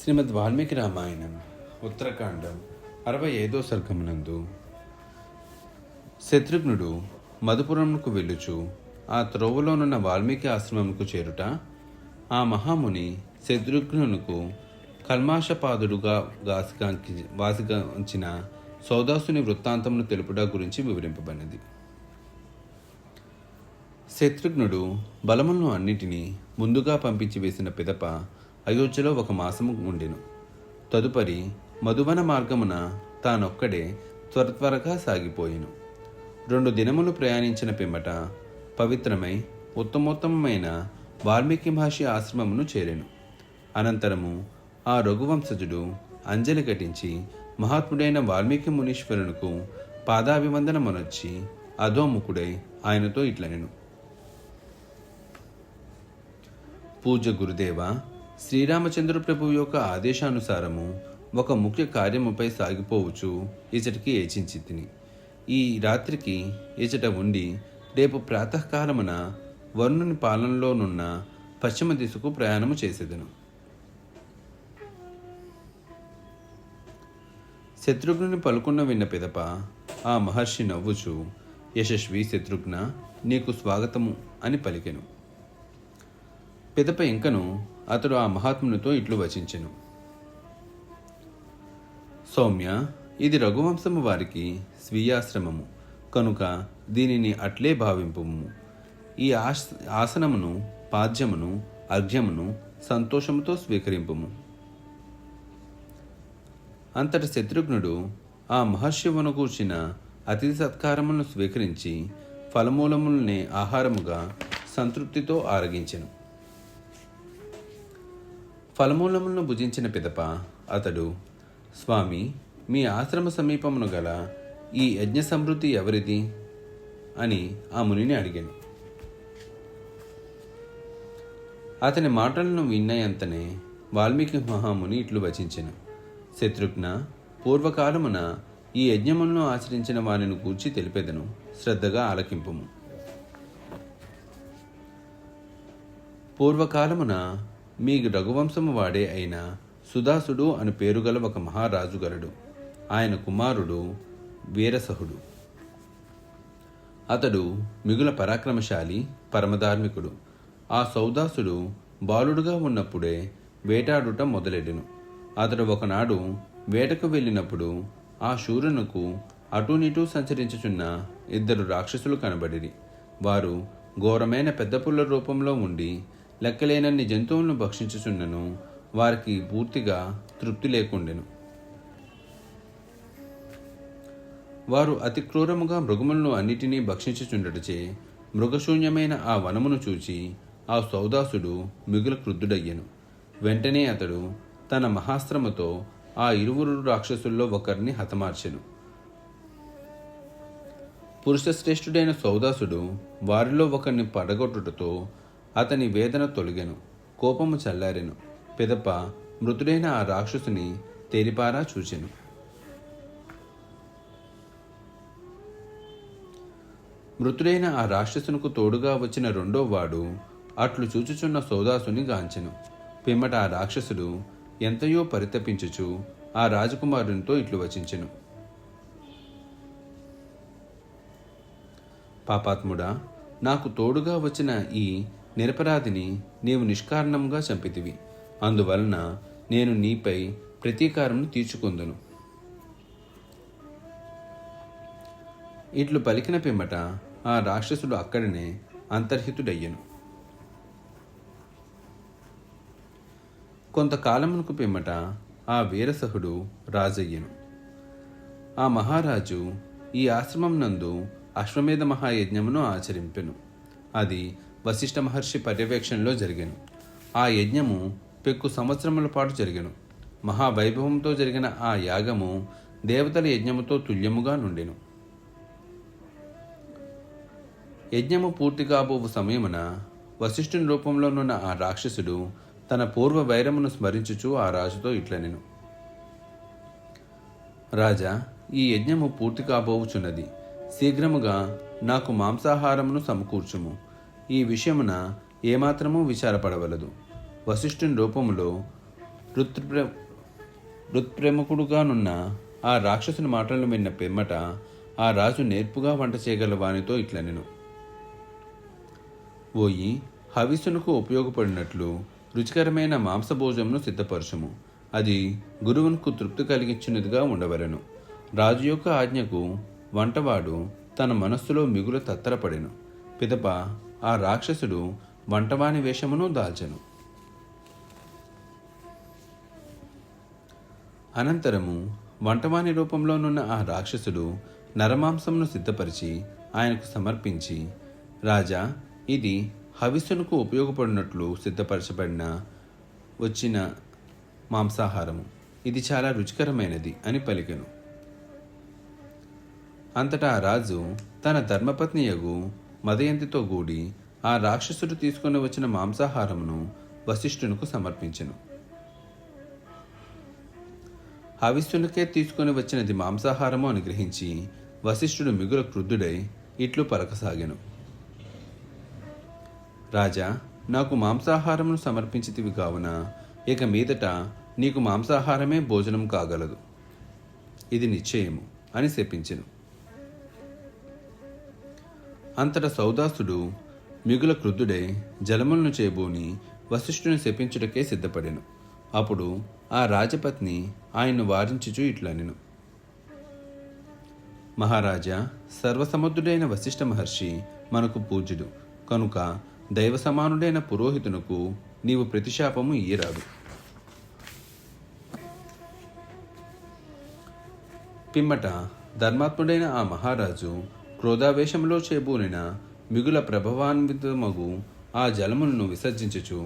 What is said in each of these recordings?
శ్రీమద్ వాల్మీకి రామాయణం ఉత్తరకాండం 65వ సర్గమునందు శత్రుఘ్నుడు మధుపురమునకు వెళ్ళుచు ఆ త్రోవలోనున్న వాల్మీకి ఆశ్రమముకు చేరుట, ఆ మహాముని శత్రుఘ్నునకు కల్మాషపాదుడుగా వాసిగాంచిన సౌదాసుని వృత్తాంతమును తెలుపుట గురించి వివరింపబడినది. శత్రుఘ్నుడు బలములను అన్నిటినీ ముందుగా పంపించి వేసిన పిదప అయోధ్యలో 1 మాసము ఉండెను. తదుపరి మధువన మార్గమున తానొక్కడే త్వరగా సాగిపోయెను. 2 దినములు ప్రయాణించిన పిమ్మట పవిత్రమై ఉత్తమోత్తమైన వాల్మీకి మహర్షి ఆశ్రమమును చేరెను. అనంతరము ఆ రఘువంశజుడు అంజలి ఘటించి మహాత్ముడైన వాల్మీకి మునీశ్వరునకు పాదాభివందనమనొచ్చి అధోముఖుడై ఆయనతో ఇట్లనెను: పూజ్య గురుదేవ, శ్రీరామచంద్ర ప్రభువు యొక్క ఆదేశానుసారము ఒక ముఖ్య కార్యముపై సాగిపోవచ్చు ఇచటికి ఏచించితిని. ఈ రాత్రికి ఇచట ఉండి రేపు ప్రాతకాలమున వరుణుని పాలనలోనున్న పశ్చిమ దిశకు ప్రయాణము చేసేదను. శత్రుఘ్నుని పలుకున్న విన్న పిదప ఆ మహర్షి నవ్వుచు, యశస్వి శత్రుఘ్న, నీకు స్వాగతము అని పలికెను. పిదప ఇంకను అతడు ఆ మహాత్మునితో ఇట్లు వచించెను: సౌమ్య, ఇది రఘువంశము వారికి స్వీయాశ్రమము కనుక దీనిని అట్లే భావింపుము. ఈ ఆసనమును, పాద్యమును, అర్ఘ్యమును సంతోషముతో స్వీకరింపుము. అంతటి శత్రుఘ్నుడు ఆ మహర్షి వనగూర్చిన అతిథి సత్కారములను స్వీకరించి ఫలమూలములనే ఆహారముగా సంతృప్తితో ఆరగించెను. ఫలమూలములను భుజించిన పిదప అతడు, స్వామి, మీ ఆశ్రమ సమీపమును గల ఈ యజ్ఞ సమృద్ధి ఎవరిది అని ఆ మునిని అడిగాను. అతని మాటలను విన్నయంతనే వాల్మీకి మహాముని ఇట్లు వచించెను: శత్రుఘ్న, పూర్వకాలమున ఈ యజ్ఞములను ఆచరించిన వారిని గూర్చి తెలిపెదను, శ్రద్ధగా ఆలకింపుము. పూర్వకాలమున మీ రఘువంశము వాడే అయిన సుదాసుడు అని పేరుగల ఒక మహారాజు గలడు. ఆయన కుమారుడు వీరసహుడు. అతడు మిగుల పరాక్రమశాలి, పరమధార్మికుడు. ఆ సౌదాసుడు బాలుడుగా ఉన్నప్పుడే వేటాడుట మొదలెడెను. అతడు ఒకనాడు వేటకు వెళ్ళినప్పుడు ఆ శూరునకు అటూనిటూ సంచరించుచున్న 2 రాక్షసులు కనబడిరి. వారు ఘోరమైన పెద్ద పుల్ల రూపంలో ఉండి లెక్కలేనన్ని జంతువులను భక్షించుచున్నను వారికి పూర్తిగా తృప్తి లేకుండెను. వారు అతి క్రూరముగా మృగములను అన్నిటినీ భక్షించుచుండటచే మృగశూన్యమైన ఆ వనమును చూచి ఆ సౌదాసుడు మిగుల క్రుద్ధుడయ్యెను. వెంటనే అతడు తన మహాస్త్రముతో ఆ 2 రాక్షసుల్లో ఒకరిని హతమార్చెను. పురుషశ్రేష్ఠుడైన సౌదాసుడు వారిలో ఒకరిని పడగొట్టుటతో అతని వేదన తొలగెను, కోపము చల్లారెను. పిదప మృతుడైన ఆ రాక్షసుని తేరిపారా చూచెను. మృతుడైన ఆ రాక్షసునకు తోడుగా వచ్చిన 2వ వాడు అట్లు చూచుచున్న సౌదాసుని గాంచెను. పిమ్మట ఆ రాక్షసుడు ఎంతయో పరితపించుచు ఆ రాజకుమారునితో ఇట్లు వచించెను: పాపాత్ముడా, నాకు తోడుగా వచ్చిన ఈ నిరపరాధిని నీవు నిష్కారణంగా చంపితివి. అందువలన నేను నీపై ప్రతీకారమును తీర్చుకొందును. ఇట్లు పలికిన పిమ్మట ఆ రాక్షసుడు అక్కడనే అంతర్హితుడయ్యెను. కొంతకాలమునకు పిమ్మట ఆ వీరసహుడు రాజయ్యెను. ఆ మహారాజు ఈ ఆశ్రమం నందు అశ్వమేధ మహాయజ్ఞమును ఆచరింపెను. అది వశిష్ఠ మహర్షి పర్యవేక్షణలో జరిగెను. ఆ యజ్ఞము పెక్కు సంవత్సరముల పాటు జరిగెను. మహావైభవంతో జరిగిన ఆ యాగము దేవతల యజ్ఞముతో తుల్యముగా నుండెను. యజ్ఞము పూర్తి కాబోవు సమయమున వశిష్ఠుని రూపంలోనున్న ఆ రాక్షసుడు తన పూర్వ వైరమును స్మరించుచు ఆ రాజుతో ఇట్లనెను: రాజా, ఈ యజ్ఞము పూర్తి కాబోవుచున్నది. శీఘ్రముగా నాకు మాంసాహారమును సమకూర్చుము. ఈ విషయమున ఏమాత్రమూ విచారపడవలదు. వశిష్ఠుని రూపములో హృత్ప్రేమకుడుగానున్న ఆ రాక్షసుని మాటలను విన్న పిమ్మట ఆ రాజు నేర్పుగా వంట చేయగల వానితో ఇట్లనెను: ఓయి, హవిస్సునకు ఉపయోగపడినట్లు రుచికరమైన మాంసభోజమును సిద్ధపరచుము. అది గురువునకు తృప్తి కలిగించినదిగా ఉండవలెను. రాజు యొక్క ఆజ్ఞకు వంటవాడు తన మనస్సులో మిగులు తత్తరపడెను. పిదప ఆ రాక్షసుడు వంటవాని వేషమును దాల్చెను. అనంతరము వంటవాని రూపంలోనున్న ఆ రాక్షసుడు నరమాంసమును సిద్ధపరిచి ఆయనకు సమర్పించి, రాజా, ఇది హవిస్సునకు ఉపయోగపడినట్లు సిద్ధపరచబడిన వచ్చిన మాంసాహారము. ఇది చాలా రుచికరమైనది అని పలికెను. అంతటా ఆ రాజు తన ధర్మపత్నియగు మదయంతితో కూడి ఆ రాక్షసుడు తీసుకొని వచ్చిన మాంసాహారమును వశిష్ఠునకు సమర్పించెను. హవిస్సునకే తీసుకొని వచ్చినది మాంసాహారము అని గ్రహించి వశిష్ఠుడు మిగుల క్రుద్ధుడై ఇట్లు పలకసాగెను: రాజా, నాకు మాంసాహారమును సమర్పించితివి కావున ఇక మీదట నీకు మాంసాహారమే భోజనం కాగలదు. ఇది నిశ్చయము అని శపించెను. అంతటా సౌదాసుడు మిగుల క్రుద్ధుడై జలములను చేబూని వశిష్ఠుని శపించుటకే సిద్ధపడెను. అప్పుడు ఆ రాజపత్ని ఆయన్ను వారించుచు ఇట్లనెను: మహారాజా, సర్వసమర్థుడైన వశిష్ఠ మహర్షి మనకు పూజ్యుడు కనుక దైవ సమానుడైన పురోహితునకు నీవు ప్రతిశాపము ఇయ్యరాదు. పిమ్మట ధర్మాత్ముడైన ఆ మహారాజు క్రోధావేశంలో చేబూనిన మిగుల ప్రభావాన్వితమగు ఆ జలములను విసర్జించుచు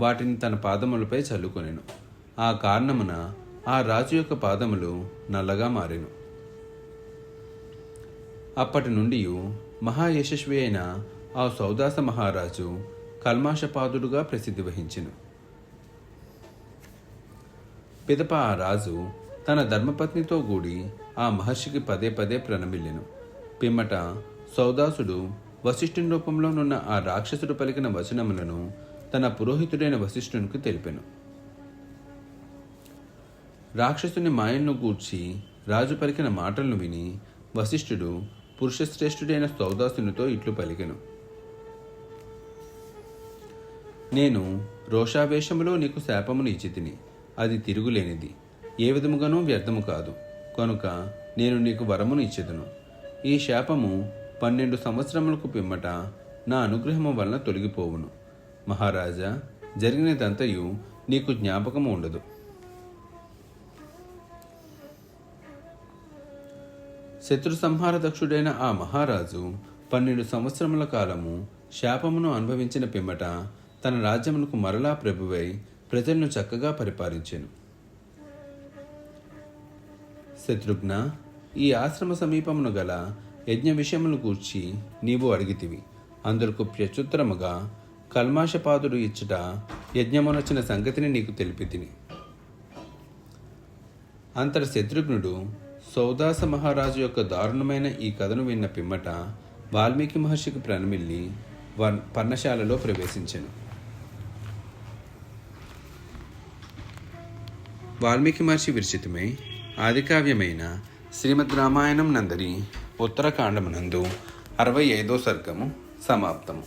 వాటిని తన పాదములపై చల్లుకొనెను. ఆ కారణమున ఆ రాజు యొక్క పాదములు నల్లగా మారెను. అప్పటి నుండి మహాయశస్వి అయిన ఆ సౌదాస మహారాజు కల్మాషపాదుడుగా ప్రసిద్ధి వహించెను. పిదప ఆ రాజు తన ధర్మపత్నితో కూడి ఆ మహర్షికి పదే పదే ప్రణమిల్లెను. పిమ్మట సౌదాసుడు వశిష్ఠుని రూపంలోనున్న ఆ రాక్షసుడు పలికిన వచనములను తన పురోహితుడైన వశిష్ఠునికి తెలిపెను. రాక్షసుని మాయలను గూర్చి రాజు పలికిన మాటలను విని వశిష్ఠుడు పురుషశ్రేష్ఠుడైన సౌదాసునితో ఇట్లు పలికెను: నేను రోషావేశములో నీకు శాపమును ఇచ్చితిని. అది తిరుగులేనిది, ఏ విధముగానూ వ్యర్థము కాదు. కనుక నేను నీకు వరమును ఇచ్చెదను. ఈ శాపము 12 సంవత్సరములకు పిమ్మట నా అనుగ్రహము వలన తొలగిపోవును. మహారాజా, జరిగినదంతయు నీకు జ్ఞాపకము ఉండదు. శత్రు సంహార దక్షుడైన ఆ మహారాజు 12 సంవత్సరముల కాలము శాపమును అనుభవించిన పిమ్మట తన రాజ్యమునకు మరలా ప్రభువై ప్రజలను చక్కగా పరిపాలించెను. శత్రుఘ్న, ఈ ఆశ్రమ సమీపమును గల యజ్ఞ విషయమును గూర్చి నీవు అడిగితివి. అందులకు ప్రత్యుత్తరముగా కల్మాషపాదుడు ఇచ్చట యజ్ఞమునొచ్చిన సంగతిని నీకు తెలిపితిని. అంతట శత్రుఘ్నుడు సౌదాస మహారాజు యొక్క దారుణమైన ఈ కథను విన్న పిమ్మట వాల్మీకి మహర్షికి ప్రణమిల్లి పర్ణశాలలో ప్రవేశించెను. వాల్మీకి మహర్షి విరచితమై ఆదికావ్యమైన శ్రీమద్ రామాయణం నందరి ఉత్తరకాండమునందు 65వ సర్గము సమాప్తము.